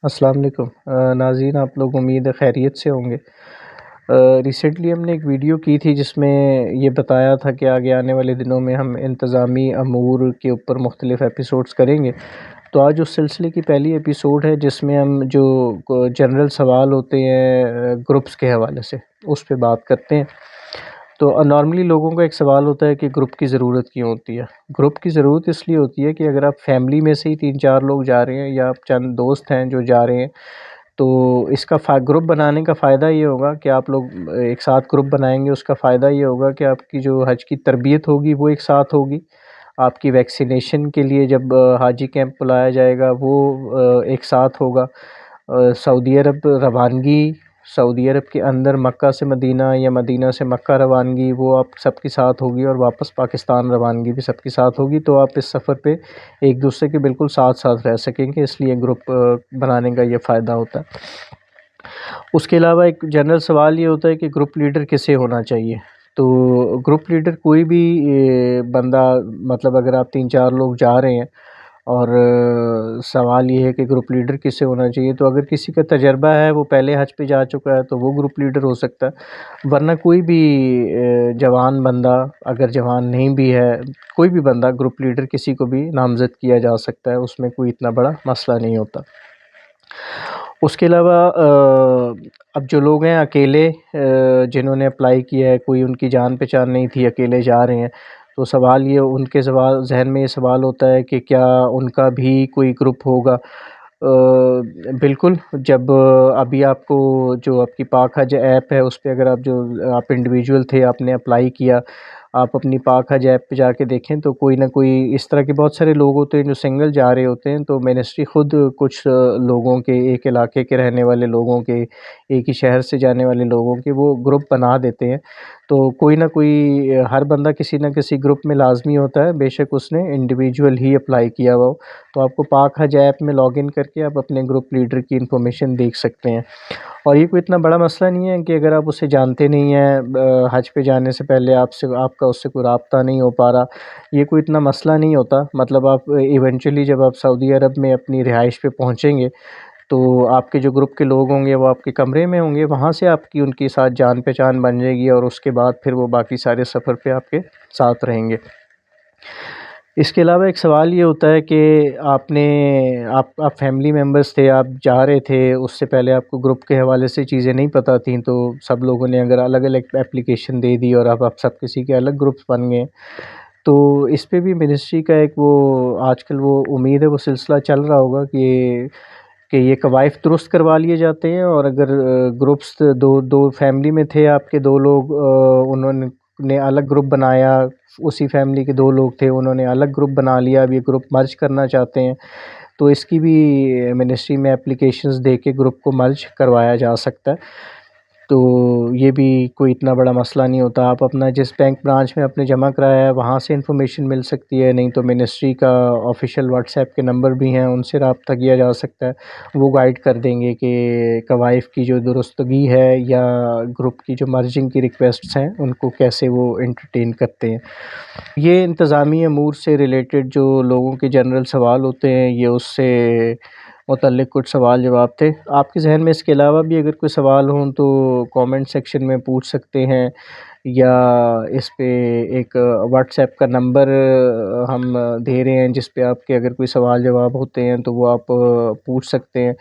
السلام علیکم ناظرین، آپ لوگ امید ہے خیریت سے ہوں گے۔ ریسنٹلی ہم نے ایک ویڈیو کی تھی جس میں یہ بتایا تھا کہ آگے آنے والے دنوں میں ہم انتظامی امور کے اوپر مختلف ایپیسوڈز کریں گے۔ تو آج اس سلسلے کی پہلی ایپیسوڈ ہے جس میں ہم جو جنرل سوال ہوتے ہیں گروپس کے حوالے سے اس پہ بات کرتے ہیں۔ تو نارملی لوگوں کا ایک سوال ہوتا ہے کہ گروپ کی ضرورت کیوں ہوتی ہے؟ گروپ کی ضرورت اس لیے ہوتی ہے کہ اگر آپ فیملی میں سے ہی 3-4 لوگ جا رہے ہیں یا آپ چند دوست ہیں جو جا رہے ہیں، تو اس کا گروپ بنانے کا فائدہ یہ ہوگا کہ آپ لوگ ایک ساتھ گروپ بنائیں گے۔ اس کا فائدہ یہ ہوگا کہ آپ کی جو حج کی تربیت ہوگی وہ ایک ساتھ ہوگی، آپ کی ویکسینیشن کے لیے جب حاجی کیمپ بلایا جائے گا وہ ایک ساتھ ہوگا۔ سعودی عرب روانگی، سعودی عرب کے اندر مکہ سے مدینہ یا مدینہ سے مکہ روانگی وہ آپ سب کے ساتھ ہوگی، اور واپس پاکستان روانگی بھی سب کے ساتھ ہوگی۔ تو آپ اس سفر پہ ایک دوسرے کے بالکل ساتھ ساتھ رہ سکیں گے، اس لیے گروپ بنانے کا یہ فائدہ ہوتا ہے۔ اس کے علاوہ ایک جنرل سوال یہ ہوتا ہے کہ گروپ لیڈر کسے ہونا چاہیے؟ تو گروپ لیڈر کوئی بھی بندہ، مطلب اگر آپ 3-4 لوگ جا رہے ہیں اور سوال یہ ہے کہ گروپ لیڈر کسے ہونا چاہیے، تو اگر کسی کا تجربہ ہے، وہ پہلے حج پہ جا چکا ہے، تو وہ گروپ لیڈر ہو سکتا ہے، ورنہ کوئی بھی جوان بندہ، اگر جوان نہیں بھی ہے، کوئی بھی بندہ گروپ لیڈر کسی کو بھی نامزد کیا جا سکتا ہے، اس میں کوئی اتنا بڑا مسئلہ نہیں ہوتا۔ اس کے علاوہ اب جو لوگ ہیں اکیلے جنہوں نے اپلائی کیا ہے، کوئی ان کی جان پہچان نہیں تھی، اکیلے جا رہے ہیں، تو سوال یہ ان کے ذہن میں یہ سوال ہوتا ہے کہ کیا ان کا بھی کوئی گروپ ہوگا؟ بالکل، جب ابھی آپ کو جو آپ کی پاک حج ایپ ہے اس پہ اگر آپ انڈیویجول تھے، آپ نے اپلائی کیا، آپ اپنی پاک حج ایپ پہ جا کے دیکھیں تو کوئی نہ کوئی اس طرح کے بہت سارے لوگ ہوتے ہیں جو سنگل جا رہے ہوتے ہیں، تو منسٹری خود کچھ لوگوں کے، ایک علاقے کے رہنے والے لوگوں کے، ایک ہی شہر سے جانے والے لوگوں کے وہ گروپ بنا دیتے ہیں۔ تو کوئی نہ کوئی، ہر بندہ کسی نہ کسی گروپ میں لازمی ہوتا ہے، بے شک اس نے انڈیویجول ہی اپلائی کیا ہوا ہو۔ تو آپ کو پاک حج ایپ میں لاگ ان کر کے آپ اپنے گروپ لیڈر کی انفارمیشن دیکھ سکتے ہیں، اور یہ کوئی اتنا بڑا مسئلہ نہیں ہے کہ اگر آپ اسے جانتے نہیں ہیں، حج پہ جانے سے پہلے آپ کا اس سے کوئی رابطہ نہیں ہو پا رہا، یہ کوئی اتنا مسئلہ نہیں ہوتا۔ مطلب آپ ایونچولی جب آپ سعودی عرب میں اپنی رہائش پہ پہنچیں گے تو آپ کے جو گروپ کے لوگ ہوں گے وہ آپ کے کمرے میں ہوں گے، وہاں سے آپ کی ان کے ساتھ جان پہچان بن جائے گی، اور اس کے بعد پھر وہ باقی سارے سفر پہ آپ کے ساتھ رہیں گے۔ اس کے علاوہ ایک سوال یہ ہوتا ہے کہ آپ فیملی ممبرس تھے، آپ جا رہے تھے، اس سے پہلے آپ کو گروپ کے حوالے سے چیزیں نہیں پتہ تھیں، تو سب لوگوں نے اگر الگ الگ اپلیکیشن دے دی اور اب آپ سب کسی کے الگ گروپس بن گئے، تو اس پہ بھی منسٹری کا ایک وہ آج کل وہ امید ہے وہ سلسلہ چل رہا ہوگا کہ یہ قوائف درست کروا لیے جاتے ہیں، اور اگر گروپس دو فیملی میں تھے آپ کے، دو لوگ انہوں نے الگ گروپ بنایا، اسی فیملی کے دو لوگ تھے انہوں نے الگ گروپ بنا لیا، اب یہ گروپ مرج کرنا چاہتے ہیں، تو اس کی بھی منسٹری میں اپلیکیشنز دے کے گروپ کو مرج کروایا جا سکتا ہے۔ تو یہ بھی کوئی اتنا بڑا مسئلہ نہیں ہوتا، آپ اپنا جس بینک برانچ میں آپ نے جمع کرایا ہے وہاں سے انفارمیشن مل سکتی ہے، نہیں تو منسٹری کا آفیشیل واٹس ایپ کے نمبر بھی ہیں، ان سے رابطہ کیا جا سکتا ہے، وہ گائیڈ کر دیں گے کہ قوائف کی جو درستگی ہے یا گروپ کی جو مرجنگ کی ریکویسٹس ہیں ان کو کیسے وہ انٹرٹین کرتے ہیں۔ یہ انتظامی امور سے ریلیٹڈ جو لوگوں کے جنرل سوال ہوتے ہیں، یہ اس سے متعلق کچھ سوال جواب تھے۔ آپ کے ذہن میں اس کے علاوہ بھی اگر کوئی سوال ہوں تو کامنٹ سیکشن میں پوچھ سکتے ہیں، یا اس پہ ایک واٹس ایپ کا نمبر ہم دے رہے ہیں جس پہ آپ کے اگر کوئی سوال جواب ہوتے ہیں تو وہ آپ پوچھ سکتے ہیں۔